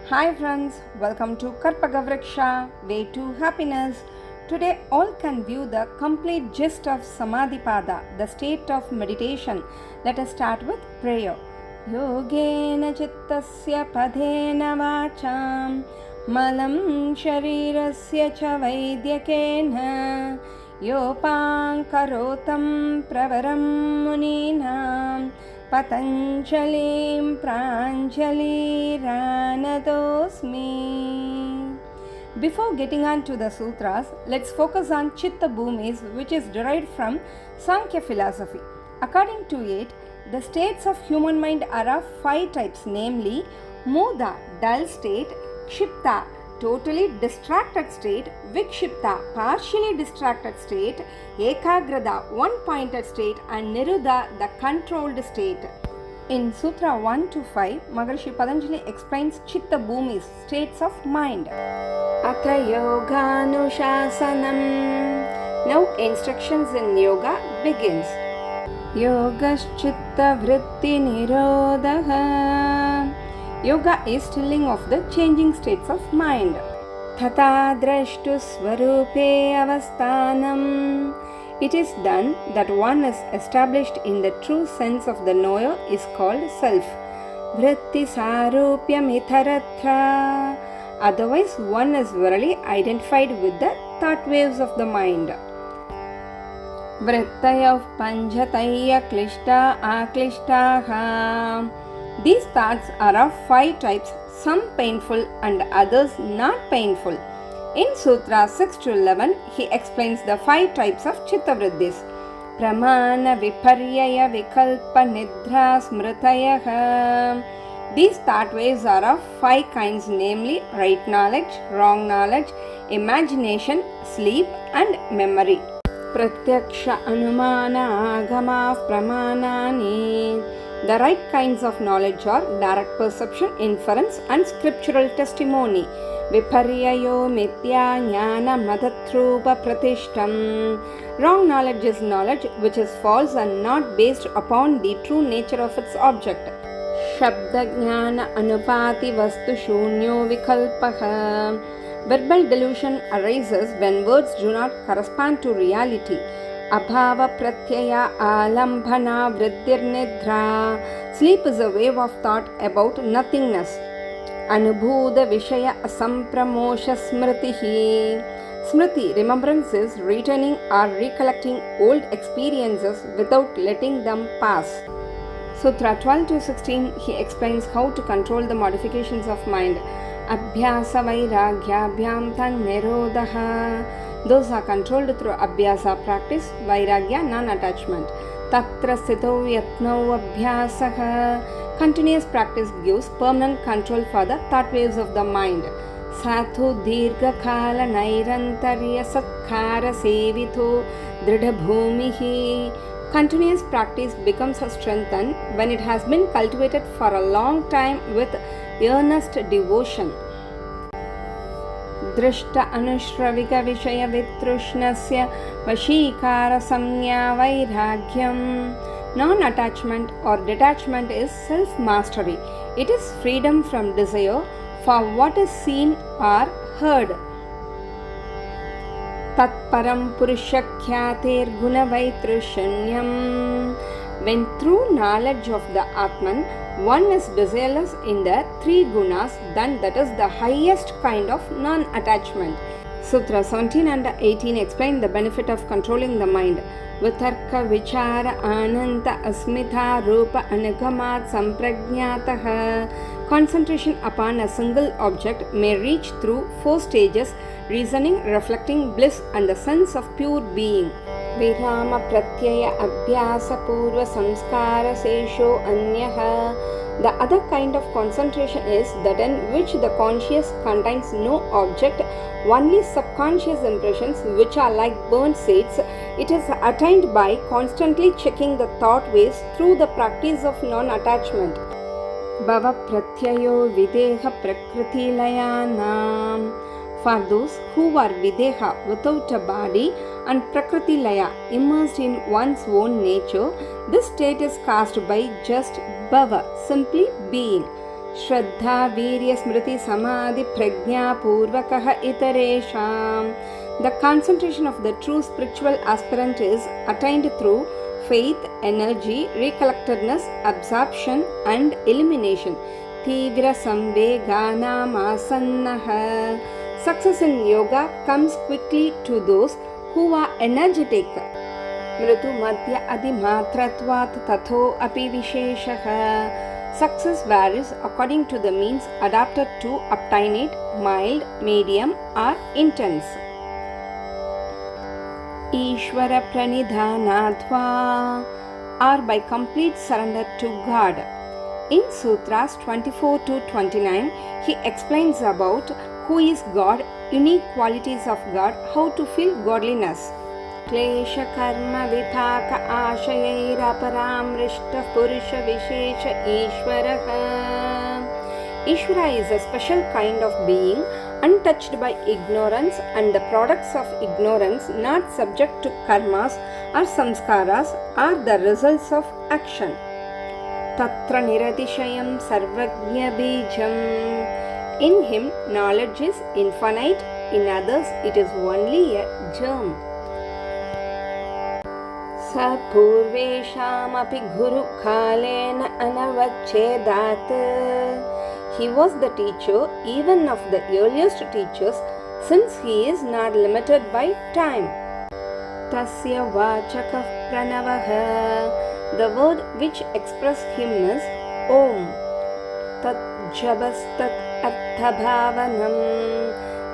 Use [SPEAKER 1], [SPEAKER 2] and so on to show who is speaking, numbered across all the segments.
[SPEAKER 1] Hi friends, welcome to Karpaga Vruksha, Way to Happiness. Today all can view the complete gist of Samadhi Padha, the state of meditation. Let us start with prayer. Yogena chittasya padhena vacham malam sharirasya cha vaidyakena yopang karotam pravaram muninam Patanjalim Pranjali Ranadosmi. Before getting on to the sutras, let's focus on Chitta Bhumis, which is derived from Sankhya philosophy. According to it, the states of human mind are of 5 types, namely Muda, dull state, Kshipta, totally distracted state, Vikshipta, partially distracted state, Ekagrada, one-pointed state, and Niruddha, the controlled state. In Sutra 1 to 5, Maharishi Patanjali explains Chitta Bhumis, states of mind. Atha Yoganushasanam. Now instructions in yoga begins. Yogaschitta vritti nirodha. Yoga is stilling of the changing states of mind. Tata drashtu swarupe avasthanam. It is done that one is established in the true sense of the knower is called self. Vritti sarupyam itharatra. Otherwise one is verily identified with the thought waves of the mind. Vrittayav panjataya klishta aklishtaha. These thoughts are of 5 types, some painful and others not painful. In Sutra 6 to 11, he explains the 5 types of Chitta Vriddhis. Pramana Viparyaya Vikalpa Nidra Smritayaha. These thought waves are of 5 kinds, namely right knowledge, wrong knowledge, imagination, sleep and memory. Pratyaksha Anumana Agama Pramanani. The right kinds of knowledge are direct perception, inference and scriptural testimony. Viparyayo Mithya Jnana Madatrupa Pratishtam. Wrong knowledge is knowledge which is false and not based upon the true nature of its object. Shabda Jnana Anupati Vastu Shunyo Vikalpaha. Verbal delusion arises when words do not correspond to reality. Abhava pratyaya alambhana vriddir nidra. Sleep is a wave of thought about nothingness. Anubhuda vishaya asampramosha smritihi. Smriti, remembrance, is returning or recollecting old experiences without letting them pass. Sutra 12 to 16, he explains how to control the modifications of mind. Abhyasa vairagyabhyam tan nirodha. Those are controlled through abhyasa practice, vairagya non-attachment. Tatra sthito yatno abhyasaha. Continuous practice gives permanent control for the thought waves of the mind. Sathu dirgha khala nairantarya satkara sevito dridha bhumihi. Continuous practice becomes strengthened when it has been cultivated for a long time with earnest devotion. Drishta anushravika vishaya vitrushnasya vashikara samnya vairagyam. Non-attachment or detachment is self-mastery. It is freedom from desire for what is seen or heard. Tatparam purusha kyatir guna vaitrushanyam. When through knowledge of the Atman, one is desireless in the 3 gunas, then that is the highest kind of non-attachment. Sutra 17 and 18 explain the benefit of controlling the mind. Vitarka vichara ananta asmitha rupa anugamat samprajnataha. Concentration upon a single object may reach through 4 stages: reasoning, reflecting, bliss and the sense of pure being. Virama pratyaya abhyasa purva samskara sesho anyaha. The other kind of concentration is that in which the conscious contains no object, only subconscious impressions which are like burnt seeds. It is attained by constantly checking the thought waves through the practice of non-attachment. Bhava pratyayo videha prakriti layanam. For those who are videha, without a body, and prakriti laya, immersed in one's own nature, this state is caused by just bhava, simply being. Shraddha Virya Smriti Samadhi Prajna Purvakaha Itaresham. The concentration of the true spiritual aspirant is attained through faith, energy, recollectedness, absorption and elimination. Tivira Samveganam Asannaha. Success in yoga comes quickly to those who are energetic. Mritu Madhya Adimatratvat Tatho Api Visheshaha. Success varies according to the means adapted to obtain it, mild, medium or intense. Ishvara Pranidhanatva, or by complete surrender to God. In Sutras 24 to 29, he explains about who is God, unique qualities of God, how to feel godliness. Klesha karma vipaka ashayaira paramrishta purusha vishesha ishvaraha. Ishvara is a special kind of being, untouched by ignorance, and the products of ignorance not subject to karmas or samskaras are the results of action. Tatra niratishayam sarvajna bijam. In him knowledge is infinite, in others it is only a germ. Sa purvesham api guru kalena anavacchedat. He was the teacher even of the earliest teachers, since he is not limited by time. Tasya vachaka pranavaha. The word which expresses him is Om. Tat jabas tat arthabhavanam.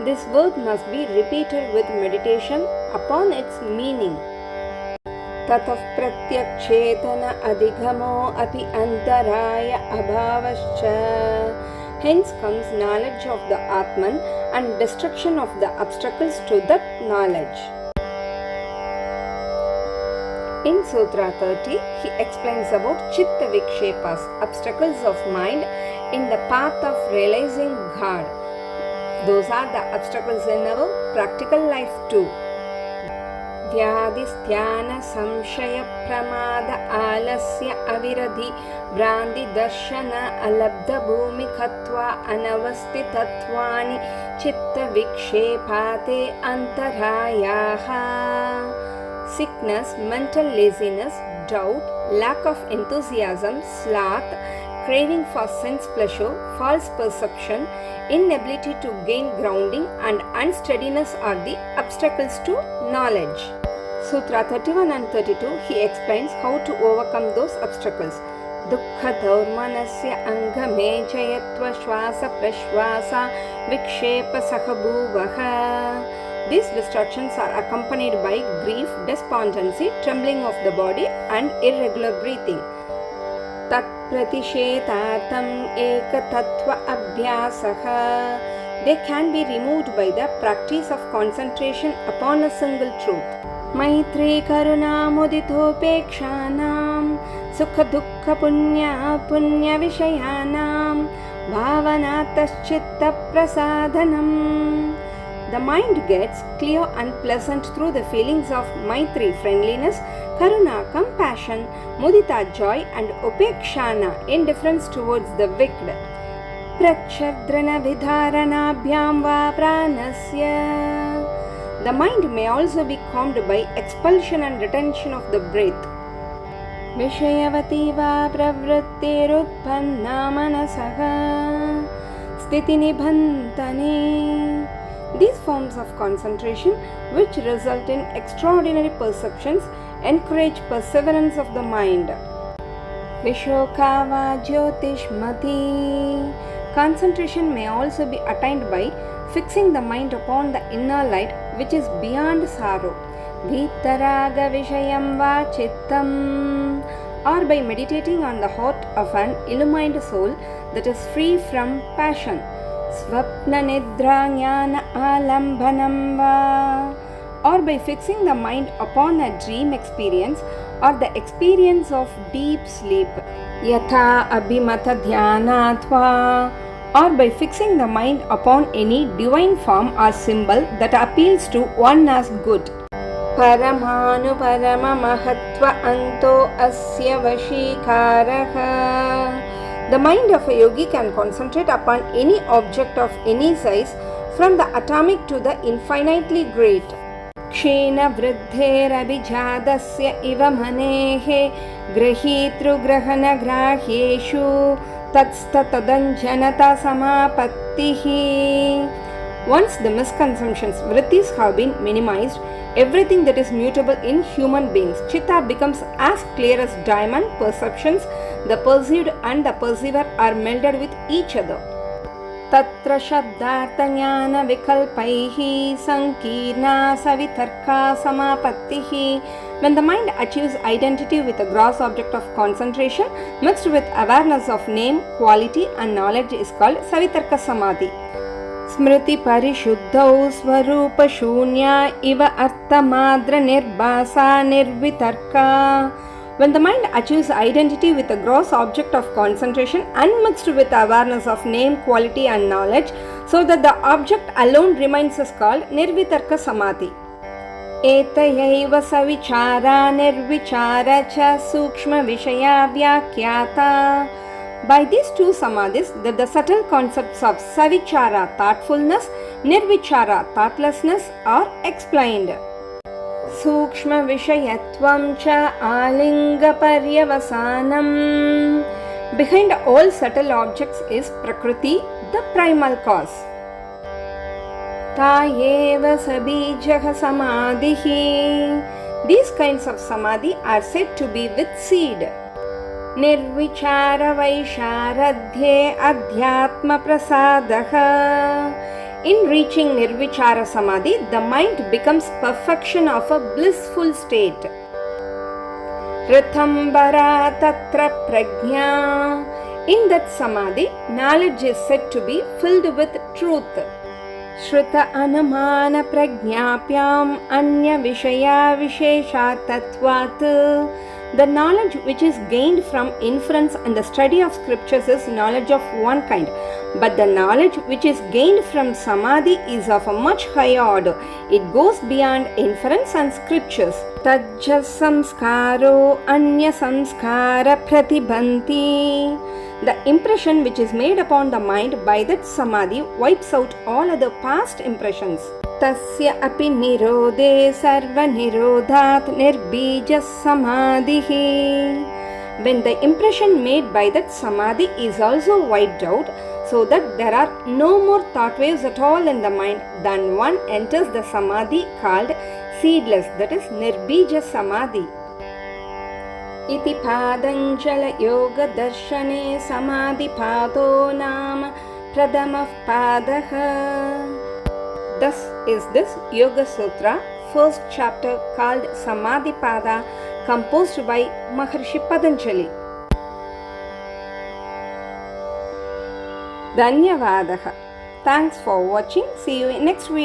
[SPEAKER 1] This word must be repeated with meditation upon its meaning. Tatah pratyakchetana adhigamo api antaraya abhavascha. Hence comes knowledge of the Atman and destruction of the obstacles to that knowledge. In Sutra 30, he explains about Chitta Vikshepas, obstacles of mind in the path of realizing God. Those are the obstacles in our practical life too. Vyadhisthana samshaya pramada alasya aviradhi brandi darshana alabdha bhumikatva anavastitatvani chitta vikshepate antarayaha. Sickness, mental laziness, doubt, lack of enthusiasm, sloth, craving for sense pleasure, false perception, inability to gain grounding and unsteadiness are the obstacles to knowledge. Sutra 31 and 32, he explains how to overcome those obstacles. Dukkha daurmanasya angame jayatva shwasa prashwasa vikshepa sahabhuvaha. These distractions are accompanied by grief, despondency, trembling of the body and irregular breathing. Tat pratishetartam eka tattva abhyasaha. They can be removed by the practice of concentration upon a single truth. Maitri karuna muditopekshanam sukha dukkha punya vishayanam bhavanataschitta prasadhanam. The mind gets clear and pleasant through the feelings of Maitri, friendliness, Karuna, compassion, Mudita, joy, and Upekshana, indifference towards the wicked. Prachadrana vidharanabhyam va pranasya. The mind may also be calmed by expulsion and retention of the breath. Vishayavati va pravrittirutpanna manasaha sthiti nibhantane. These forms of concentration, which result in extraordinary perceptions, encourage perseverance of the mind. Vishokava jyotishmati. Concentration may also be attained by fixing the mind upon the inner light which is beyond sorrow. Vitaraga vishayam va chittam. Or by meditating on the heart of an illumined soul that is free from passion. Swapna nidra jnana alambanam va. Or by fixing the mind upon a dream experience or the experience of deep sleep. Yatha abhimata dhyanatva. Or by fixing the mind upon any divine form or symbol that appeals to one as good. Paramanu parama mahatva anto asya vashikaraha. The mind of a yogi can concentrate upon any object of any size, from the atomic to the infinitely great. Kshena vriddherabhijadasya iva manehe grahitrugrahana grahyeshu tatstatadanjanata samapattihi. Once the misconceptions, vrittis, have been minimized, everything that is mutable in human beings, chitta, becomes as clear as diamond. Perceptions, the perceived and the perceiver, are melded with each other. Tatra shabdartha jnana vikalpaihi sankirna savitarka samapattihi. When the mind achieves identity with a gross object of concentration mixed with awareness of name, quality and knowledge is called savitarka samadhi. Smriti parishuddhau swarupa shunya iva artha madra nirbhasa nirvitarka. When the mind achieves identity with a gross object of concentration unmixed with awareness of name, quality and knowledge, so that the object alone remains, is called nirvitarka samadhi. Etayaiva savichara nirvichara cha sukshma vishaya vyakyata. By these two samadhis, that the subtle concepts of savichara, thoughtfulness, nirvichara, thoughtlessness, are explained. Sukshma vishayatvam cha alinga paryavasanam. Behind all subtle objects is Prakriti, the primal cause. Tayeva sabijah samadhihi. These kinds of samadhi are said to be with seed. Nirvichara vaisharadhye adhyatma prasadaha. In reaching nirvichara samadhi, the mind becomes perfection of a blissful state. Rithambara tatra prajna. In that samadhi, knowledge is said to be filled with truth. Shruta anumana prajnapyam anya vishaya visheshatatvat. The knowledge which is gained from inference and the study of scriptures is knowledge of one kind, but the knowledge which is gained from samadhi is of a much higher order. It goes beyond inference and scriptures. Tajja samskaro anya samskara pratibhanti. The impression which is made upon the mind by that samadhi wipes out all other past impressions. Tasya api nirode sarva nirodhat nirbija samadhihi. When the impression made by that samadhi is also wiped out, so that there are no more thought waves at all in the mind, then one enters the samadhi called seedless, that is nirbija samadhi. Iti padanjala yoga darshane samadhi pado nama pradama padaha. Thus is this Yoga Sutra, first chapter, called Samadhi Padha, composed by Maharishi Patanjali. Dhanyavadaha. Thanks for watching. See you in next video.